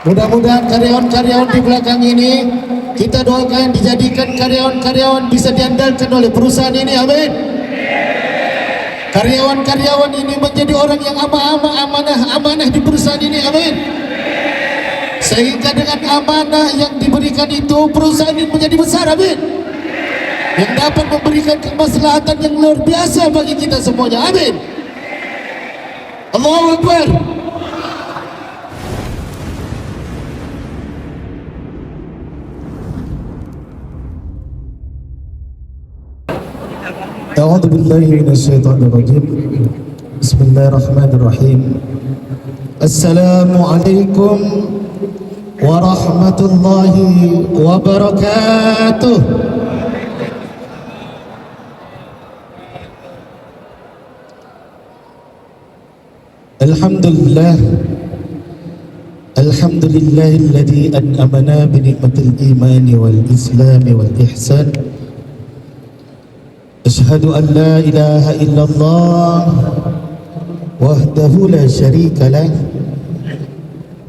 Mudah-mudahan karyawan-karyawan di belakang ini kita doakan dijadikan karyawan-karyawan bisa diandalkan oleh perusahaan ini, amin. Karyawan-karyawan ini menjadi orang yang amanah di perusahaan ini, amin. Sehingga dengan amanah yang diberikan itu perusahaan ini menjadi besar, amin. Yang dapat memberikan kemaslahatan yang luar biasa bagi kita semuanya, amin. Allahu Akbar. A'udzu billahi minasyaitonir rajim. Bismillahirrahmanirrahim. Assalamualaikum warahmatullahi wabarakatuh. Alhamdulillah. Alhamdulillahilladzi an'amana bi ni'matil imani wal islami wal ihsan. أشهد أن لا إله إلا الله وحده لا شريك له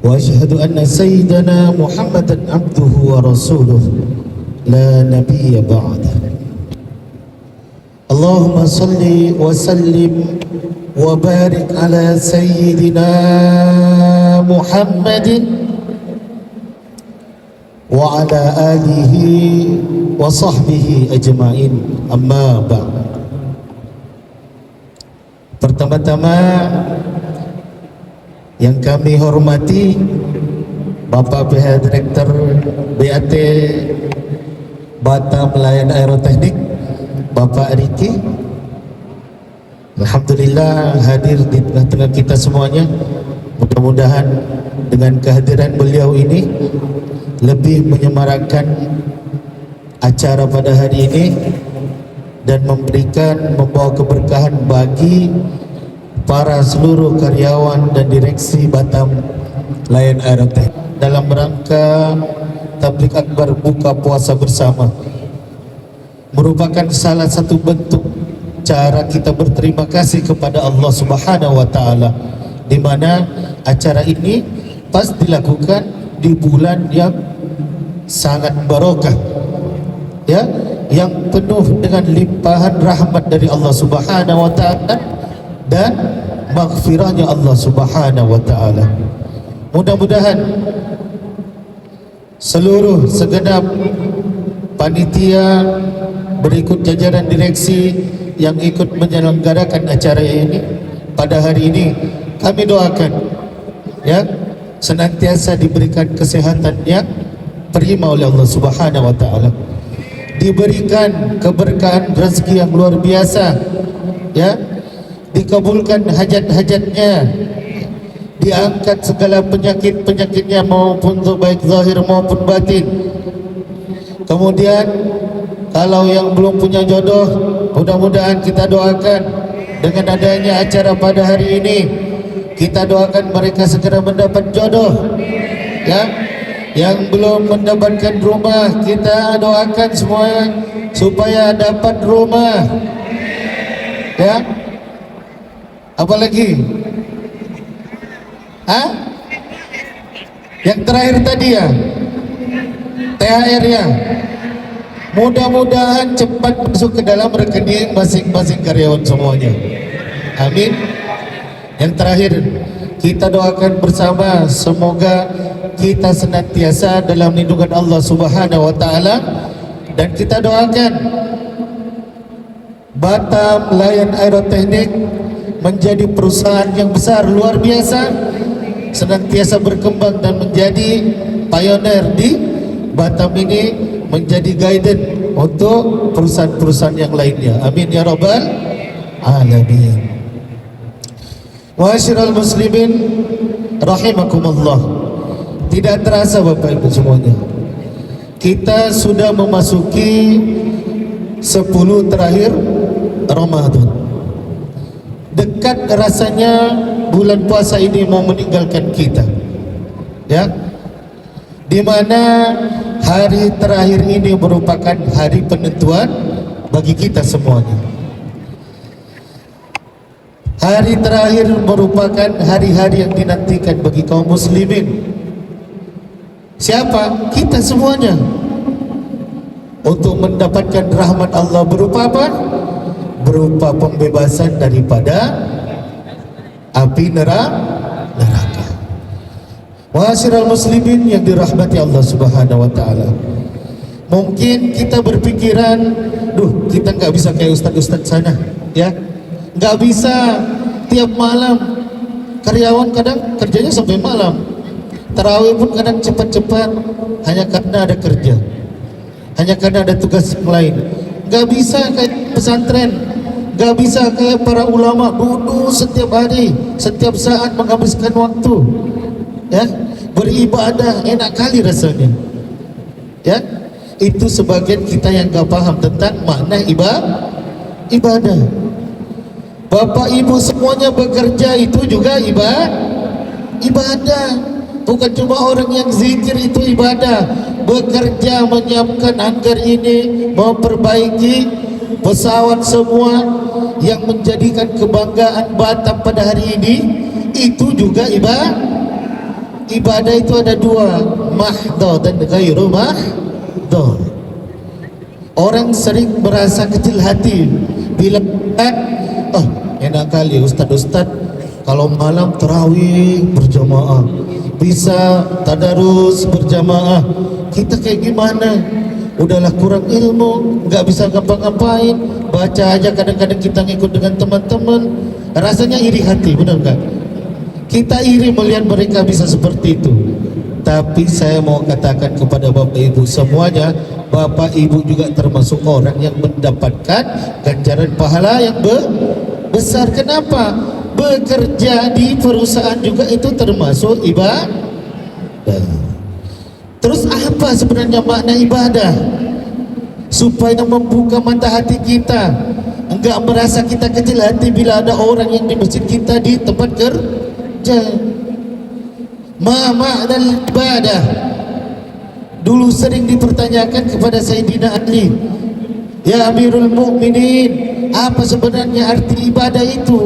وأشهد أن سيدنا محمدا عبده ورسوله لا نبي بعده. اللهم صل وسلم وبارك على سيدنا محمد وعلى آله وصحبه أجمعين. Amma ba'd. Pertama-tama yang kami hormati Bapak PH Direktur BAT Batam Layan Aeroteknik, Bapak Riki, alhamdulillah hadir di tengah-tengah kita semuanya. Mudah-mudahan dengan kehadiran beliau ini lebih menyemarakkan acara pada hari ini dan membawa keberkahan bagi para seluruh karyawan dan direksi Batam Layan Aeroteknik dalam rangka tabligh akbar buka puasa bersama, merupakan salah satu bentuk cara kita berterima kasih kepada Allah Subhanahu wa taala, di mana acara ini pas dilakukan di bulan yang sangat barokah, ya, yang penuh dengan limpahan rahmat dari Allah Subhanahu wa taala dan maghfirahnya Allah Subhanahu wa taala. Mudah-mudahan seluruh segenap panitia berikut jajaran direksi yang ikut menyelenggarakan acara ini pada hari ini, kami doakan ya senantiasa diberikan kesehatan yang prima oleh Allah Subhanahu wa taala, diberikan keberkahan rezeki yang luar biasa, ya, dikabulkan hajat-hajatnya, diangkat segala penyakit-penyakitnya maupun baik zahir maupun batin. Kemudian kalau yang belum punya jodoh, mudah-mudahan kita doakan dengan adanya acara pada hari ini, kita doakan mereka segera mendapat jodoh, ya. Yang belum mendapatkan rumah, kita doakan semua supaya dapat rumah, ya. Apalagi? Yang terakhir tadi ya, THR ya. Mudah-mudahan cepat masuk ke dalam rekening masing-masing karyawan semuanya. Amin. Yang terakhir, kita doakan bersama semoga kita senantiasa dalam lindungan Allah Subhanahu wa taala, dan kita doakan Batam Layan Aeroteknik menjadi perusahaan yang besar luar biasa, senantiasa berkembang dan menjadi pioneer di Batam ini, menjadi guidance untuk perusahaan-perusahaan yang lainnya. Amin ya rabbal alamin. Ma'asyiral muslimin rahimakumullah. Tidak terasa Bapak Ibu semuanya, kita sudah memasuki 10 terakhir Ramadan. Dekat rasanya bulan puasa ini mau meninggalkan kita, ya, dimana hari terakhir ini merupakan hari penentuan bagi kita semuanya. Hari terakhir merupakan hari-hari yang dinantikan bagi kaum muslimin. Siapa? Kita semuanya. Untuk mendapatkan rahmat Allah berupa apa? Berupa pembebasan daripada api neraka. Ma'asyiral muslimin yang dirahmati Allah Subhanahu wa taala. Mungkin kita berpikiran, duh, kita nggak bisa kayak ustadz-ustadz sana, ya. Nggak bisa tiap malam. Karyawan kadang kerjanya sampai malam. Tarawih pun kadang cepat-cepat hanya karena ada kerja. Hanya karena ada tugas yang lain. Gak bisa kayak pesantren, gak bisa kayak para ulama duduk setiap hari, setiap saat menghabiskan waktu, ya, beribadah, enak kali rasanya, ya. Itu sebagian kita yang gak paham tentang makna ibadah. Bapak ibu semuanya bekerja itu juga ibadah. Bukan cuma orang yang zikir itu ibadah. Bekerja menyiapkan hanggar ini, memperbaiki pesawat semua yang menjadikan kebanggaan Batam pada hari ini, itu juga ibadah. Ibadah itu ada dua, mahdhah dan ghairu mahdhah. Orang sering merasa kecil hati bila enak kali ustad-ustad kalau malam tarawih berjamaah, bisa tadarus berjamaah. Kita kayak gimana? Udahlah kurang ilmu, nggak bisa ngapa-ngapain, baca aja kadang-kadang kita ngikut dengan teman-teman, rasanya iri hati, benar nggak? Kita iri melihat mereka bisa seperti itu. Tapi saya mau katakan kepada bapak ibu semuanya, bapak ibu juga termasuk orang yang mendapatkan ganjaran pahala yang besar. Kenapa? Bekerja di perusahaan juga itu termasuk ibadah. Terus apa sebenarnya makna ibadah? Supaya membuka mata hati kita, enggak merasa kita kecil hati bila ada orang yang di masjid kita di tempat kerja. Ma ma'nal ibadah? Dulu sering dipertanyakan kepada Sayyidina Ali, ya Amirul Mukminin, apa sebenarnya arti ibadah itu?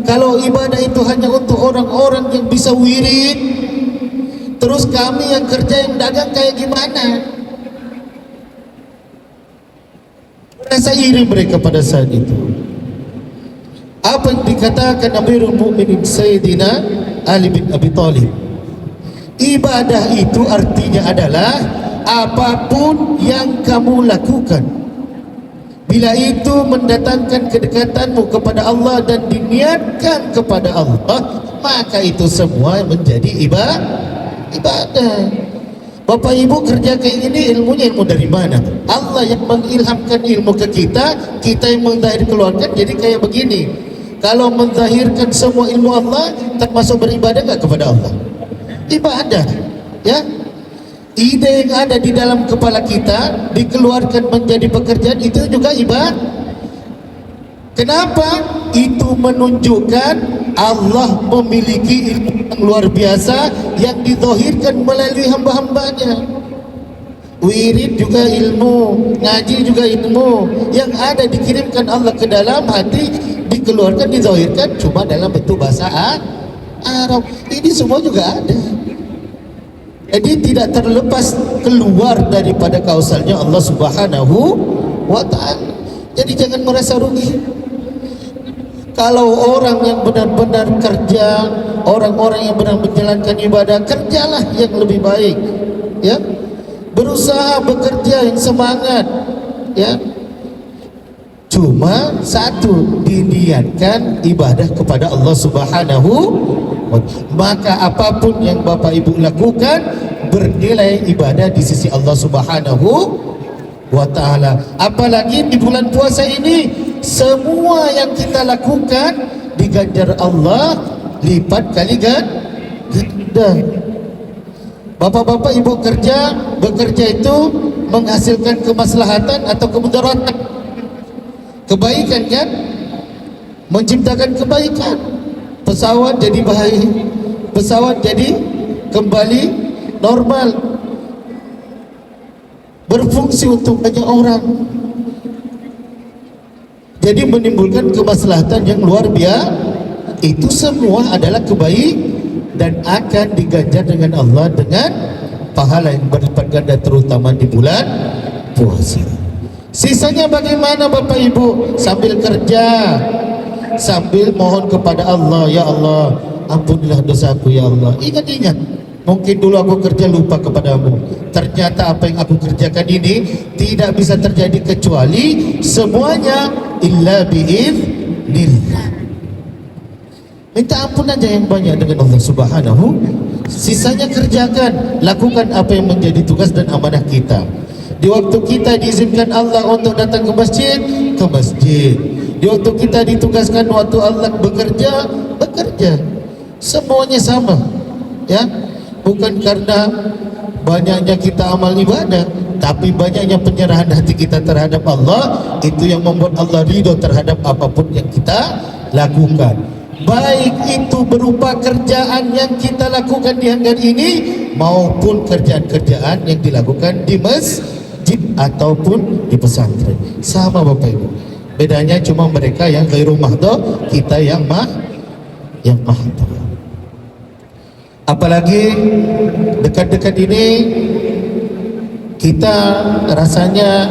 Kalau ibadah itu hanya untuk orang-orang yang bisa wirid, terus kami yang kerja yang dagang kayak gimana? Rasa iri mereka pada saat itu. Apa yang dikatakan Amirul Mukminin Sayyidina Ali bin Abi Thalib? Ibadah itu artinya adalah apapun yang kamu lakukan, bila itu mendatangkan kedekatanmu kepada Allah dan diniatkan kepada Allah, maka itu semua menjadi ibadah. Bapak ibu kerja kayak gini, ilmunya ilmu dari mana? Allah yang mengilhamkan ilmu ke kita, kita yang menzahir keluarkan jadi kayak begini. Kalau menzahirkan semua ilmu Allah, termasuk beribadah gak kepada Allah? Ibadah, ya. Ide yang ada di dalam kepala kita dikeluarkan menjadi pekerjaan, itu juga ibadah. Kenapa? Itu menunjukkan Allah memiliki ilmu yang luar biasa yang dizahirkan melalui hamba-hambanya. Wirid juga ilmu, ngaji juga ilmu yang ada dikirimkan Allah ke dalam hati, dikeluarkan, dizahirkan cuma dalam bentuk bahasa Arab. Ini semua juga ada. Jadi tidak terlepas keluar daripada kausalnya Allah Subhanahu wa ta'ala. Jadi jangan merasa rugi. Kalau orang yang benar-benar kerja, orang-orang yang benar menjalankan ibadah, kerjalah yang lebih baik, ya. Berusaha bekerja yang semangat, ya. Cuma satu, diniatkan ibadah kepada Allah Subhanahu wa ta'ala. Maka apapun yang Bapak Ibu lakukan bernilai ibadah di sisi Allah Subhanahu wa ta'ala. Apalagi di bulan puasa ini, semua yang kita lakukan diganjar Allah lipat kali ganda. Bapak-bapak ibu bekerja itu menghasilkan kemaslahatan atau kemudaratan? Kebaikan kan? Menciptakan kebaikan. Pesawat jadi baik, pesawat jadi kembali normal, berfungsi untuk banyak orang, jadi menimbulkan kemaslahatan yang luar biasa. Itu semua adalah kebaikan dan akan diganjar dengan Allah dengan pahala yang berlipat ganda terutama di bulan puasa. Sisanya bagaimana Bapak Ibu? Sambil kerja, sambil mohon kepada Allah, ya Allah ampunilah dosaku ya Allah. Ingat-ingat, mungkin dulu aku kerja lupa kepadamu, ternyata apa yang aku kerjakan ini tidak bisa terjadi kecuali semuanya illa bi'idznillah. Minta ampun aja yang banyak dengan Allah Subhanahu. Sisanya kerjakan, lakukan apa yang menjadi tugas dan amanah kita. Di waktu kita diizinkan Allah untuk datang ke masjid, ke masjid. Di waktu kita ditugaskan waktu Allah bekerja, bekerja. Semuanya sama, ya. Bukan karena banyaknya kita amal ibadah, tapi banyaknya penyerahan hati kita terhadap Allah, itu yang membuat Allah ridho terhadap apapun yang kita lakukan. Baik itu berupa kerjaan yang kita lakukan di hanggar ini maupun kerjaan-kerjaan yang dilakukan di masjid ataupun di pesantren. Sama Bapak Ibu. Bedanya cuma mereka yang ghairu mahdhu, kita yang mahdhu. Apalagi dekat-dekat ini kita rasanya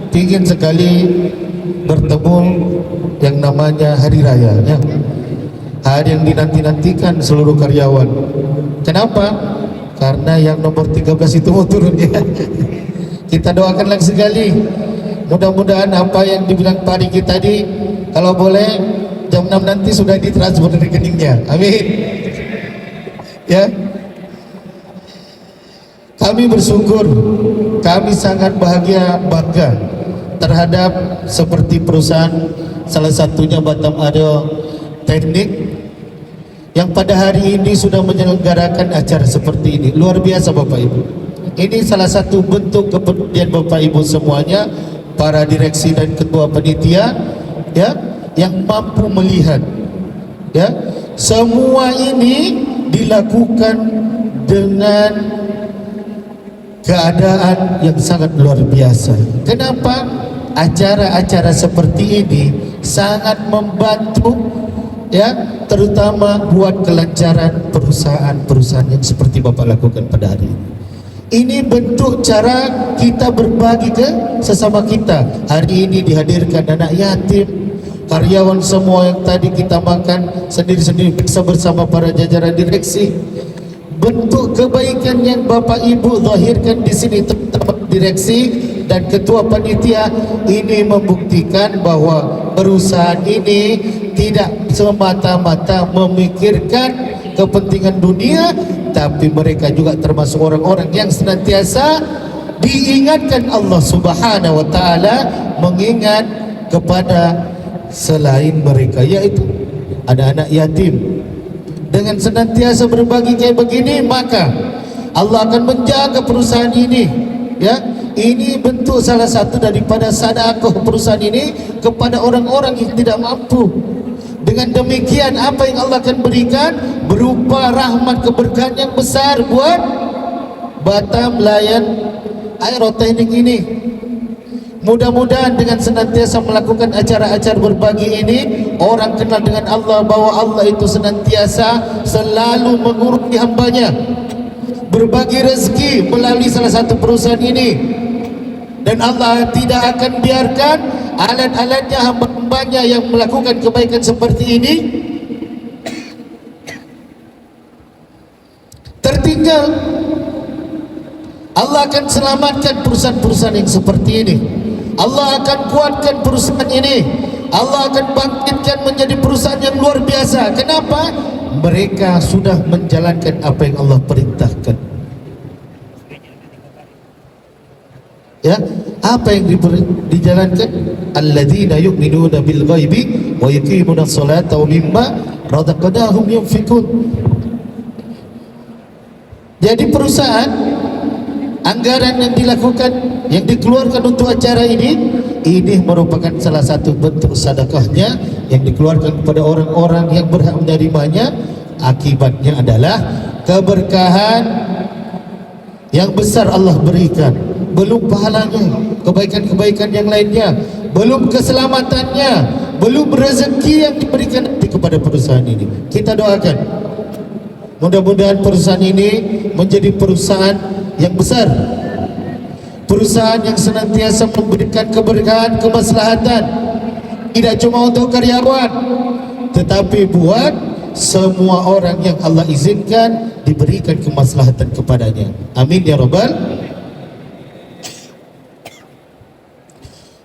ingin sekali bertemu yang namanya hari raya, ya. Hari yang dinanti-nantikan seluruh karyawan. Kenapa? Karena yang nomor 13 itu mau turun, ya. Kita doakanlah sekali, mudah-mudahan apa yang dibilang Pak Riki tadi, kalau boleh jam 6 nanti sudah ditransfer dari rekeningnya. Amin, ya. Kami bersyukur, kami sangat bahagia, bangga terhadap seperti perusahaan salah satunya Batam Ado Teknik yang pada hari ini sudah menyelenggarakan acara seperti ini. Luar biasa Bapak Ibu. Ini salah satu bentuk kepedulian Bapak Ibu semuanya, para direksi dan ketua panitia, ya, yang mampu melihat, ya, semua ini dilakukan dengan keadaan yang sangat luar biasa. Kenapa? Acara-acara seperti ini sangat membantu, ya, terutama buat kelancaran perusahaan-perusahaan yang seperti Bapak lakukan pada hari ini. Ini bentuk cara kita berbagi ke sesama kita. Hari ini dihadirkan anak yatim, karyawan semua yang tadi kita makan sendiri-sendiri bisa bersama para jajaran direksi. Bentuk kebaikan yang Bapak Ibu zahirkan di sini, terutama direksi dan ketua panitia, ini membuktikan bahwa perusahaan ini tidak semata-mata memikirkan kepentingan dunia, tapi mereka juga termasuk orang-orang yang senantiasa diingatkan Allah Subhanahu wa taala, mengingat kepada selain mereka, yaitu anak-anak yatim. Dengan senantiasa berbagi kayak begini, maka Allah akan menjaga perusahaan ini, ya. Ini bentuk salah satu daripada sedekah perusahaan ini kepada orang-orang yang tidak mampu. Dengan demikian apa yang Allah akan berikan berupa rahmat keberkahan yang besar buat Batam Layan Aeroteknik ini. Mudah-mudahan dengan senantiasa melakukan acara-acara berbagi ini, orang kenal dengan Allah, bahwa Allah itu senantiasa selalu mengurusi hambanya, berbagi rezeki melalui salah satu perusahaan ini. Dan Allah tidak akan biarkan alat-alatnya, hamba-hambanya yang melakukan kebaikan seperti ini tertinggal. Allah akan selamatkan perusahaan-perusahaan yang seperti ini. Allah akan kuatkan perusahaan ini. Allah akan bangkitkan menjadi perusahaan yang luar biasa. Kenapa? Mereka sudah menjalankan apa yang Allah perintahkan. Ya, apa yang dijalankan? Alladzina yu'minuna bil ghaibi wa yuqimuna sholata wa mimma razaqnahum yunfikun. Jadi perusahaan, anggaran yang dilakukan, yang dikeluarkan untuk acara ini merupakan salah satu bentuk sedekahnya yang dikeluarkan kepada orang-orang yang berhak menerimanya. Akibatnya adalah keberkahan yang besar Allah berikan, belum pahalanya, kebaikan-kebaikan yang lainnya, belum keselamatannya, belum rezeki yang diberikan kepada perusahaan ini. Kita doakan mudah-mudahan perusahaan ini menjadi perusahaan yang besar, perusahaan yang senantiasa memberikan keberkahan, kemaslahatan, tidak cuma untuk karyawan, tetapi buat semua orang yang Allah izinkan diberikan kemaslahatan kepadanya. Amin ya Rabbal.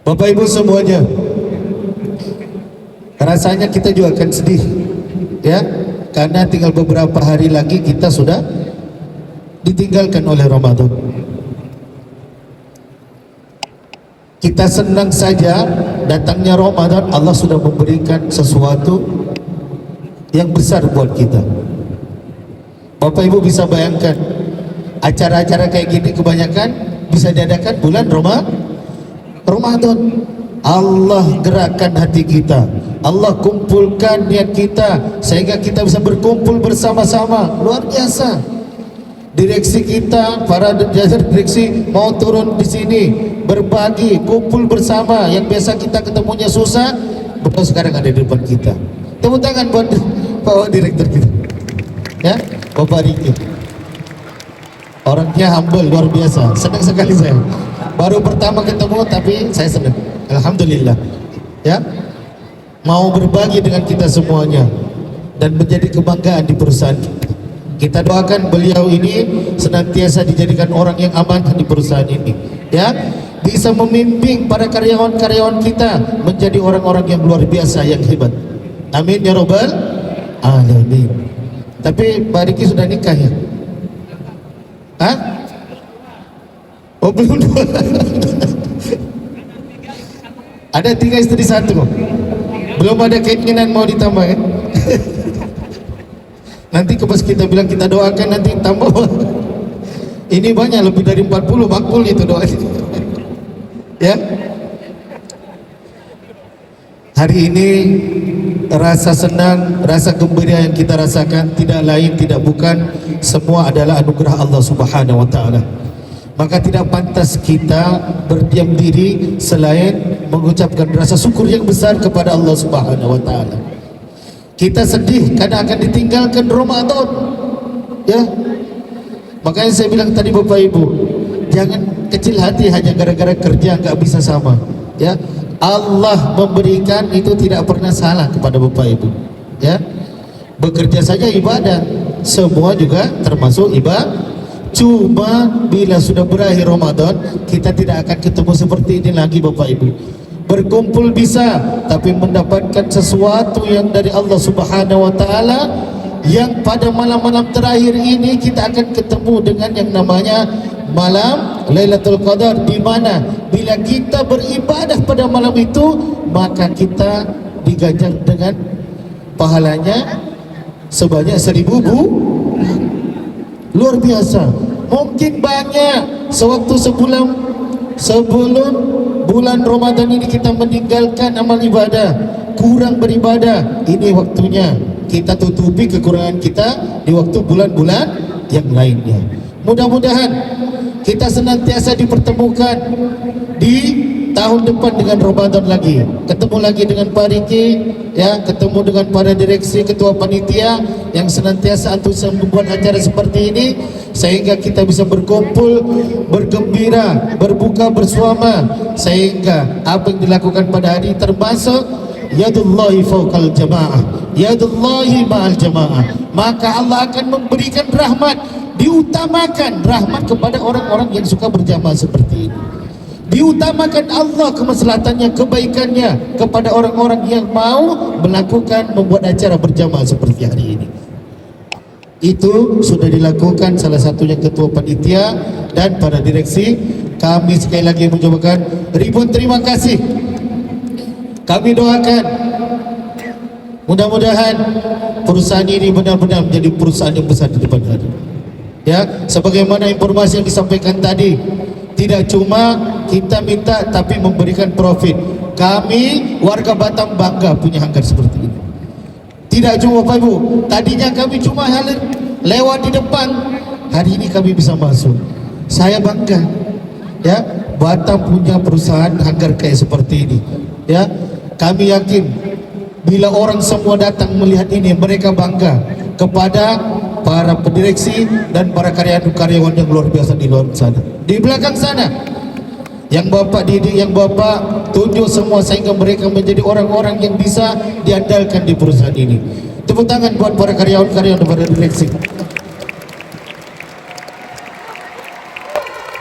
Bapak Ibu semuanya, rasanya kita juga akan sedih, ya, karena tinggal beberapa hari lagi kita sudah ditinggalkan oleh Ramadan. Kita senang saja datangnya Ramadan, Allah sudah memberikan sesuatu yang besar buat kita. Bapak Ibu bisa bayangkan, acara-acara kayak gini kebanyakan bisa diadakan bulan Ramadan. Allah gerakkan hati kita, Allah kumpulkan niat kita sehingga kita bisa berkumpul bersama-sama. Luar biasa. Direksi kita, para direksi mau turun di sini berbagi, kumpul bersama. Yang biasa kita ketemunya susah, betul sekarang ada di depan kita. Tepuk tangan buat Pak Direktur kita, ya, Bapak Riki. Orangnya humble, luar biasa. Senang sekali saya. Baru pertama ketemu tapi saya senang. Alhamdulillah, ya, mau berbagi dengan kita semuanya dan menjadi kebanggaan di perusahaan kita. Kita doakan beliau ini senantiasa dijadikan orang yang aman di perusahaan ini, ya, bisa membimbing para karyawan-karyawan kita menjadi orang-orang yang luar biasa, yang hebat. Amin ya Rabbal alamin. Tapi Pak Riki sudah nikah ya? Hah? Oh belum dua. Ada 3 istri 1. Belum ada keinginan mau ditambah ya? Nanti pas kita bilang kita doakan nanti tambah. Ini banyak, lebih dari 40 makbul itu doa. Ya. Hari ini rasa senang, rasa gembira yang kita rasakan tidak lain tidak bukan semua adalah anugerah Allah Subhanahu wa taala. Maka tidak pantas kita berdiam diri selain mengucapkan rasa syukur yang besar kepada Allah Subhanahu wa taala. Kita sedih karena akan ditinggalkan Ramadan, ya. Makanya saya bilang tadi Bapak Ibu, jangan kecil hati hanya gara-gara kerja nggak bisa sama, ya. Allah memberikan itu tidak pernah salah kepada Bapak Ibu, ya. Bekerja saja ibadah, semua juga termasuk ibadah. Cuma bila sudah berakhir Ramadan, kita tidak akan ketemu seperti ini lagi Bapak Ibu. Berkumpul bisa, tapi mendapatkan sesuatu yang dari Allah Subhanahu wa taala, yang pada malam-malam terakhir ini kita akan ketemu dengan yang namanya malam Lailatul Qadar, di mana bila kita beribadah pada malam itu, maka kita diganjar dengan pahalanya sebanyak 1000 luar biasa. Mungkin banyak sewaktu sebelum bulan Ramadan ini kita meninggalkan amal ibadah, kurang beribadah. Ini waktunya kita tutupi kekurangan kita di waktu bulan-bulan yang lainnya. Mudah-mudahan kita senantiasa dipertemukan di tahun depan dengan Ramadan lagi, ketemu lagi dengan Pak Riki, ya, ketemu dengan para direksi, ketua panitia yang senantiasa antusias membuat acara seperti ini, sehingga kita bisa berkumpul, bergembira, berbuka bersama, sehingga apa yang dilakukan pada hari termasuk yadullahi fawqal jamaah, yadullahi ma'al jamaah, maka Allah akan memberikan rahmat, diutamakan rahmat kepada orang-orang yang suka berjamaah seperti ini. Diutamakan Allah kemaslahatannya, kebaikannya kepada orang-orang yang mau melakukan, membuat acara berjamaah seperti hari ini. Itu sudah dilakukan salah satunya ketua panitia dan para direksi. Kami sekali lagi mengucapkan ribuan terima kasih. Kami doakan mudah-mudahan perusahaan ini benar-benar menjadi perusahaan yang besar di depan hari. Ya, sebagaimana informasi yang disampaikan tadi, tidak cuma kita minta tapi memberikan profit. Kami warga Batam bangga punya hanggar seperti ini. Tidak cuma Bapak Ibu, tadinya kami cuma lewat di depan, hari ini kami bisa masuk. Saya bangga, ya, Batam punya perusahaan hanggar kayak seperti ini, ya. Kami yakin bila orang semua datang melihat ini, mereka bangga kepada para pendireksi dan para karyawan-karyawan yang luar biasa di luar sana, di belakang sana, yang Bapak didik, yang Bapak tunjuk semua sehingga mereka menjadi orang-orang yang bisa diandalkan di perusahaan ini. Tepuk tangan buat para karyawan-karyawan dan para direksi.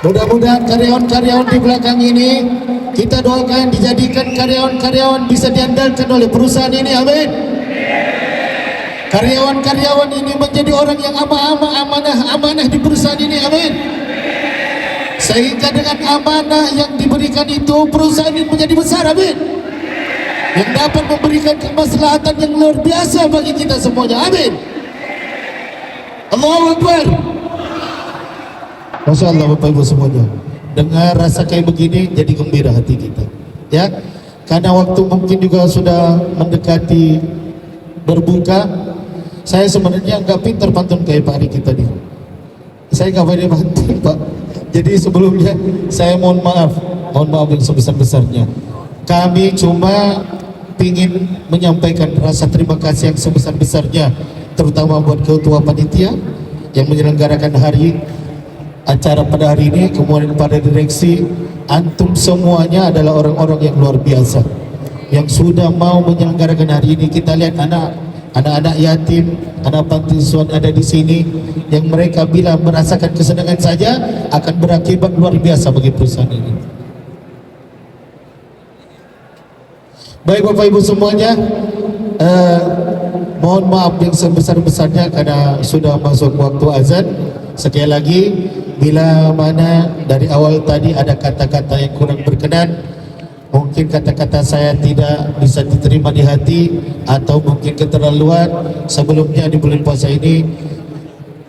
Mudah-mudahan karyawan-karyawan di belakang ini kita doakan dijadikan karyawan-karyawan bisa diandalkan oleh perusahaan ini. Amin. Karyawan-karyawan ini menjadi orang yang amanah di perusahaan ini. Amin. Sehingga dengan amanah yang diberikan itu perusahaan ini menjadi besar. Amin. Yang dapat memberikan kemaslahatan yang luar biasa bagi kita semuanya. Amin. Allahu Akbar. Masya Allah Bapak Ibu semuanya, dengar rasa kayak begini jadi gembira hati kita, ya. Karena waktu mungkin juga sudah mendekati berbuka. Saya sebenarnya nggak pintar pantun kayak Pak Riki tadi. Saya nggak pandai pantun Pak. Jadi sebelumnya saya mohon maaf yang sebesar-besarnya. Kami cuma ingin menyampaikan rasa terima kasih yang sebesar-besarnya, terutama buat ketua panitia yang menyelenggarakan hari acara pada hari ini, kemudian pada direksi. Antum semuanya adalah orang-orang yang luar biasa yang sudah mau menyelenggarakan hari ini. Kita lihat anak-anak yatim, anak panti asuhan ada di sini, yang mereka bila merasakan kesenangan saja akan berakibat luar biasa bagi perusahaan ini. Baik Bapak Ibu semuanya, mohon maaf yang sebesar-besarnya karena sudah masuk waktu azan. Sekali lagi, bila mana dari awal tadi ada kata-kata yang kurang berkenan, mungkin kata-kata saya tidak bisa diterima di hati atau mungkin keterlaluan, sebelumnya di bulan puasa ini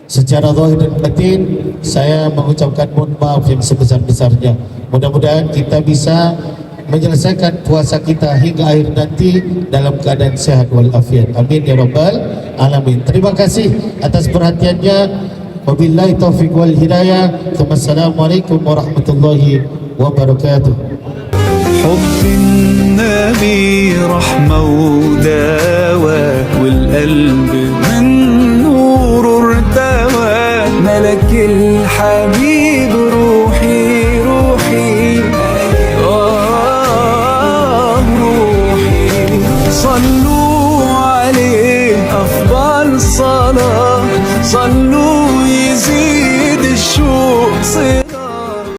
secara zahir dan batin saya mengucapkan mohon maaf yang sebesar-besarnya. Mudah-mudahan kita bisa menyelesaikan puasa kita hingga akhir nanti dalam keadaan sehat walafiat. Amin ya rabbal alamin. Terima kasih atas perhatiannya. Wabillahi taufiq wal hidayah. Wassalamualaikum warahmatullahi wabarakatuh. حب النبي رحمة ودواء والقلب من نور ارتوى ملك الحبيب روحي روحي روحي صلوا عليه أفضل صلاة صلوا